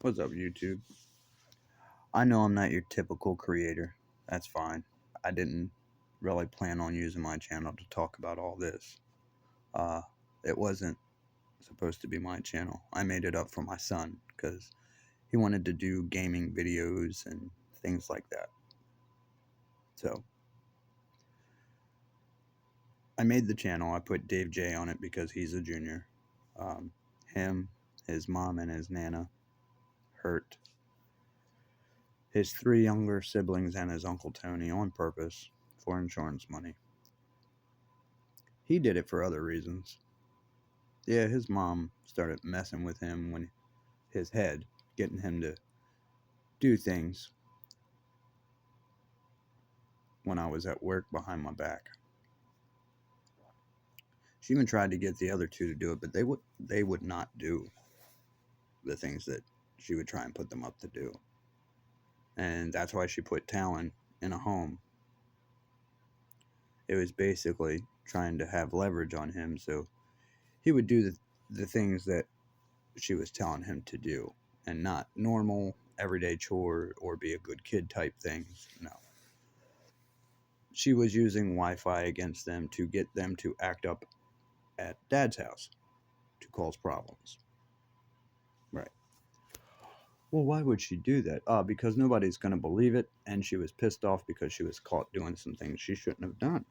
What's up, YouTube? I know I'm not your typical creator. That's fine. I didn't really plan on using my channel to talk about all this. Uh, it wasn't supposed to be my channel. I made it up for my son because he wanted to do gaming videos and things like that. So I made the channel. I put Dave J on it because he's a junior. Um, him, his mom, and his nana hurt his three younger siblings and his Uncle Tony on purpose for insurance money. He did it for other reasons. Yeah, his mom started messing with him when his head, getting him to do things when I was at work behind my back. She even tried to get the other two to do it, but they would not do the things that she would try and put them up to do. And that's why she put Talon in a home. It was basically trying to have leverage on him so he would do the things that she was telling him to do and not normal everyday chore or be a good kid type things. No. She was using Wi-Fi against them to get them to act up at Dad's house to cause problems. Right. Well, why would she do that? Because nobody's going to believe it, and she was pissed off because she was caught doing some things she shouldn't have done.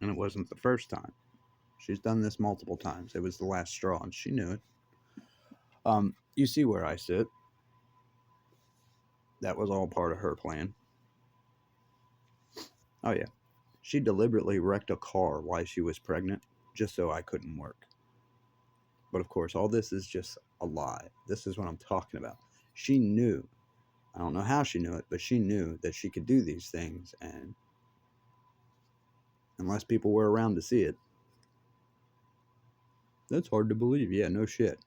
And it wasn't the first time. She's done this multiple times. It was the last straw, and she knew it. You see where I sit. That was all part of her plan. Oh, yeah. She deliberately wrecked a car while she was pregnant, just so I couldn't work. But of course, all this is just a lie. This is what I'm talking about. She knew. I don't know how she knew it, but she knew that she could do these things, and unless people were around to see it, that's hard to believe. Yeah, no shit.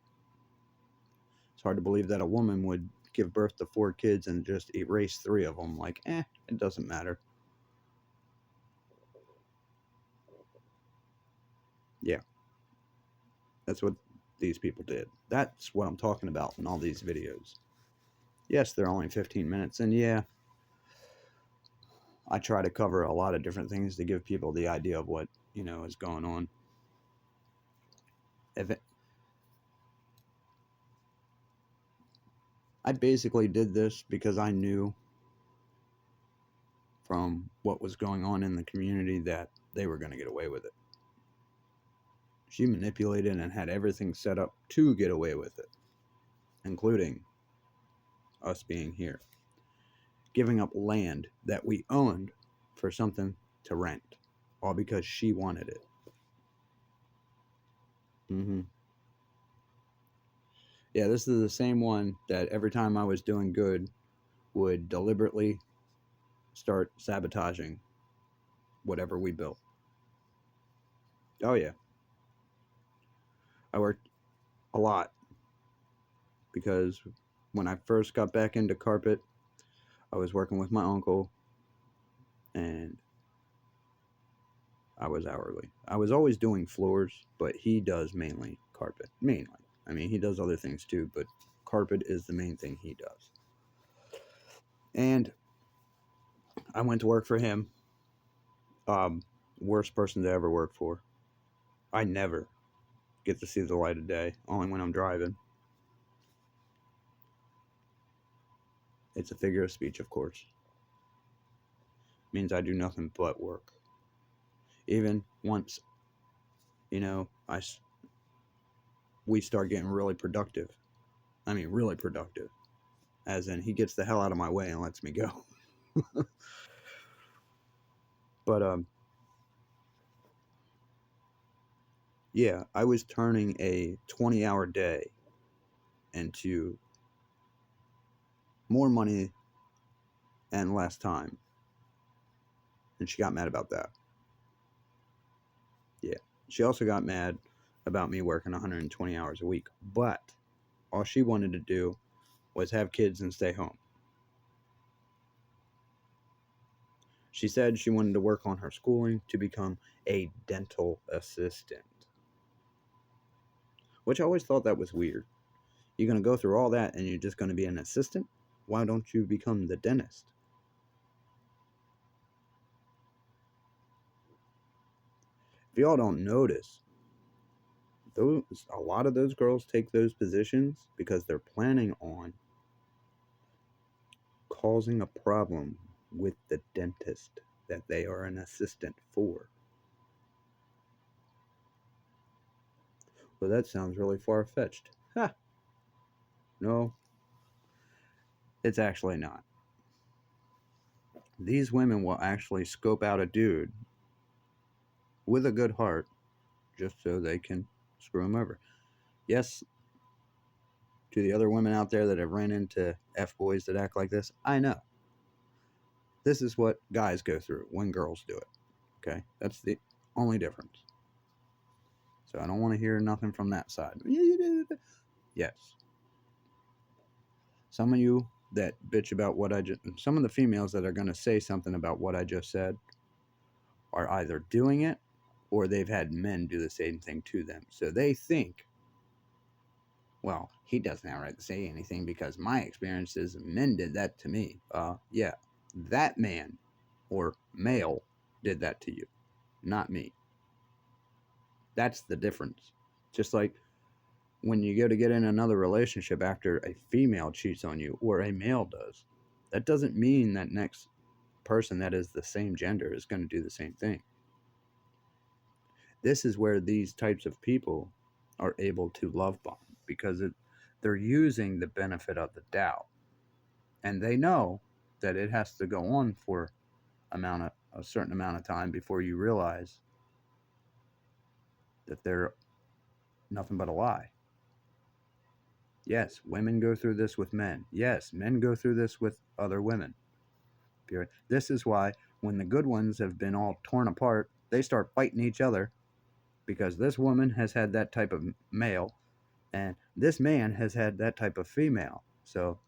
It's hard to believe that a woman would give birth to 4 kids and just erase 3 of them. Like, it doesn't matter. Yeah, that's what these people did. That's what I'm talking about in all these videos. Yes, they're only 15 minutes, and yeah, I try to cover a lot of different things to give people the idea of what, is going on. If it, I basically did this because I knew from what was going on in the community that they were going to get away with it. She manipulated and had everything set up to get away with it, including us being here, giving up land that we owned for something to rent, all because she wanted it. Yeah, this is the same one that every time I was doing good would deliberately start sabotaging whatever we built. Oh yeah, I worked a lot because when I first got back into carpet, I was working with my uncle and I was hourly. I was always doing floors, but he does mainly carpet. Mainly. I mean, he does other things too, but carpet is the main thing he does. And I went to work for him. Worst person to ever work for. I never get to see the light of day, only when I'm driving. It's a figure of speech, of course. It means I do nothing but work. Even once, we start getting really productive. I mean, really productive. As in, he gets the hell out of my way and lets me go. But, yeah, I was turning a 20-hour day into more money and less time. And she got mad about that. Yeah. She also got mad about me working 120 hours a week. But all she wanted to do was have kids and stay home. She said she wanted to work on her schooling to become a dental assistant, which I always thought that was weird. You're going to go through all that and you're just going to be an assistant? Why don't you become the dentist? If y'all don't notice, a lot of those girls take those positions because they're planning on causing a problem with the dentist that they are an assistant for. Well, that sounds really far fetched. Ha! No, it's actually not. These women will actually scope out a dude with a good heart just so they can screw him over. Yes, to the other women out there that have ran into F boys that act like this, I know. This is what guys go through when girls do it. Okay? That's the only difference. So I don't want to hear nothing from that side. Yes. Some of you that bitch about what I just, some of the females that are going to say something about what I just said are either doing it or they've had men do the same thing to them. So they think, well, he doesn't have a right to say anything because my experience is men did that to me. Yeah, that man or male did that to you, not me. That's the difference. Just like when you go to get in another relationship after a female cheats on you or a male does, that doesn't mean that next person that is the same gender is going to do the same thing. This is where these types of people are able to love bomb because they're using the benefit of the doubt, and they know that it has to go on for a certain amount of time before you realize that they're nothing but a lie. Yes, women go through this with men. Yes, men go through this with other women. Period. This is why when the good ones have been all torn apart, they start fighting each other because this woman has had that type of male and this man has had that type of female. So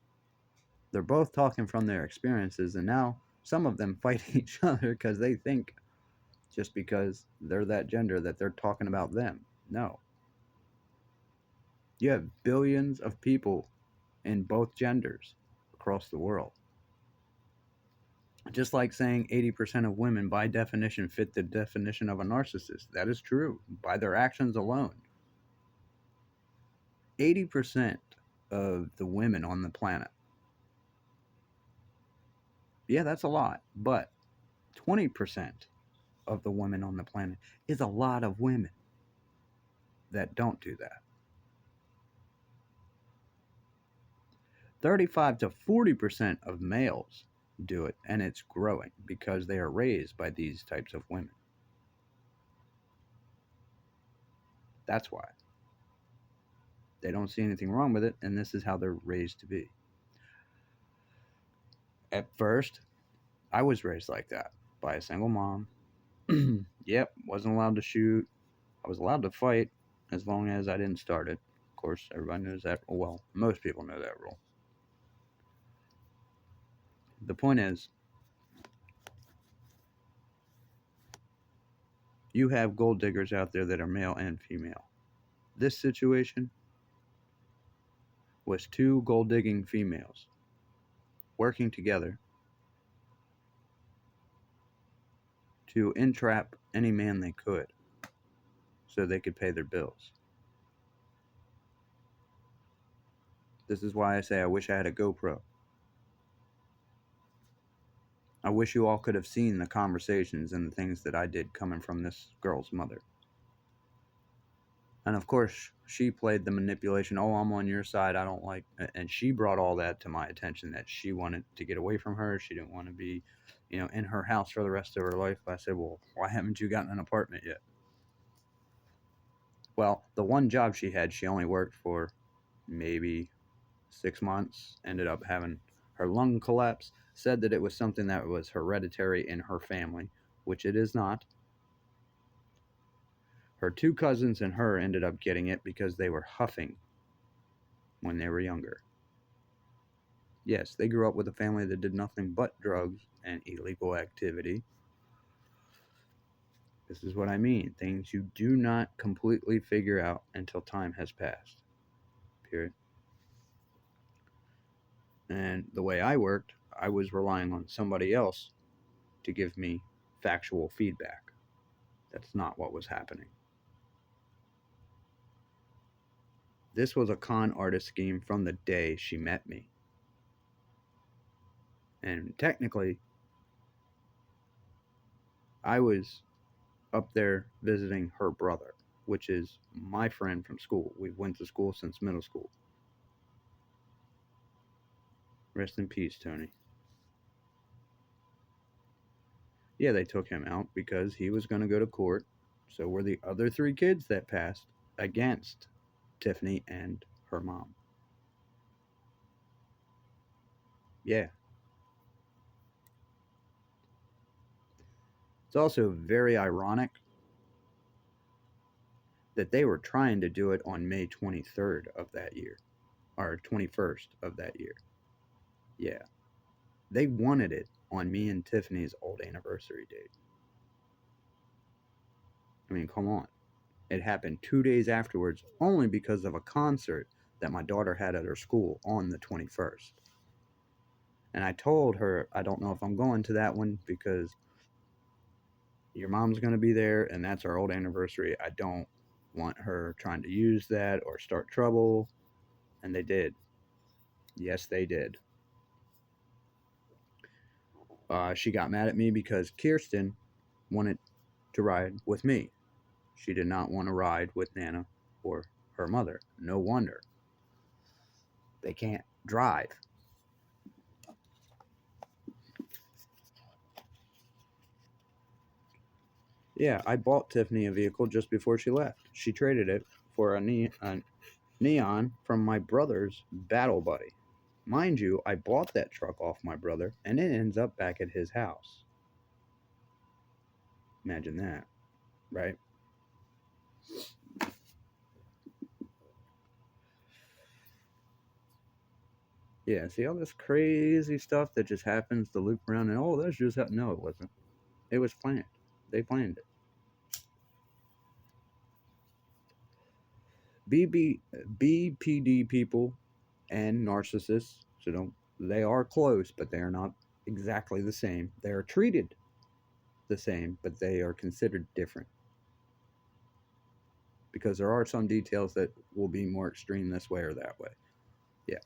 they're both talking from their experiences, and now some of them fight each other because they think just because they're that gender that they're talking about them. No. You have billions of people in both genders across the world. Just like saying 80% of women, by definition, fit the definition of a narcissist. That is true by their actions alone. 80% of the women on the planet. Yeah, that's a lot. But 20% of the women on the planet is a lot of women that don't do that. 35 to 40% of males do it, and it's growing because they are raised by these types of women. That's why. They don't see anything wrong with it, and this is how they're raised to be. At first, I was raised like that by a single mom. Yep, wasn't allowed to shoot. I was allowed to fight as long as I didn't start it. Of course, everybody knows that. Well, most people know that rule. The point is, you have gold diggers out there that are male and female. This situation was two gold digging females working together to entrap any man they could so they could pay their bills. This is why I say I wish I had a GoPro. I wish you all could have seen the conversations and the things that I did coming from this girl's mother. And of course, she played the manipulation. Oh, I'm on your side. I don't like. And she brought all that to my attention that she wanted to get away from her. She didn't want to be, in her house for the rest of her life. I said, well, why haven't you gotten an apartment yet? Well, the one job she had, she only worked for maybe 6 months. Ended up having her lung collapse. Said that it was something that was hereditary in her family, which it is not. Her two cousins and her ended up getting it because they were huffing when they were younger. Yes, they grew up with a family that did nothing but drugs and illegal activity. This is what I mean. Things you do not completely figure out until time has passed. Period. And the way I worked, I was relying on somebody else to give me factual feedback. That's not what was happening. This was a con artist scheme from the day she met me. And technically, I was up there visiting her brother, which is my friend from school. We went to school since middle school. Rest in peace, Tony. Yeah, they took him out because he was going to go to court. So were the other three kids that passed against Tiffany and her mom. Yeah. It's also very ironic that they were trying to do it on May 23rd of that year, or 21st of that year. Yeah. They wanted it on me and Tiffany's old anniversary date. I mean, come on. It happened 2 days afterwards only because of a concert that my daughter had at her school on the 21st. And I told her, I don't know if I'm going to that one because your mom's going to be there and that's our old anniversary. I don't want her trying to use that or start trouble. And they did. Yes, they did. She got mad at me because Kirsten wanted to ride with me. She did not want to ride with Nana or her mother. No wonder. They can't drive. Yeah, I bought Tiffany a vehicle just before she left. She traded it for a neon from my brother's battle buddy. Mind you, I bought that truck off my brother, and it ends up back at his house. Imagine that, right? Yeah, see all this crazy stuff that just happens to loop around, and oh, that's just happened. No, it wasn't. It was planned. They planned it. BPD people and narcissists, so don't, they are close, but they are not exactly the same. They are treated the same, but they are considered different because there are some details that will be more extreme this way or that way. Yeah.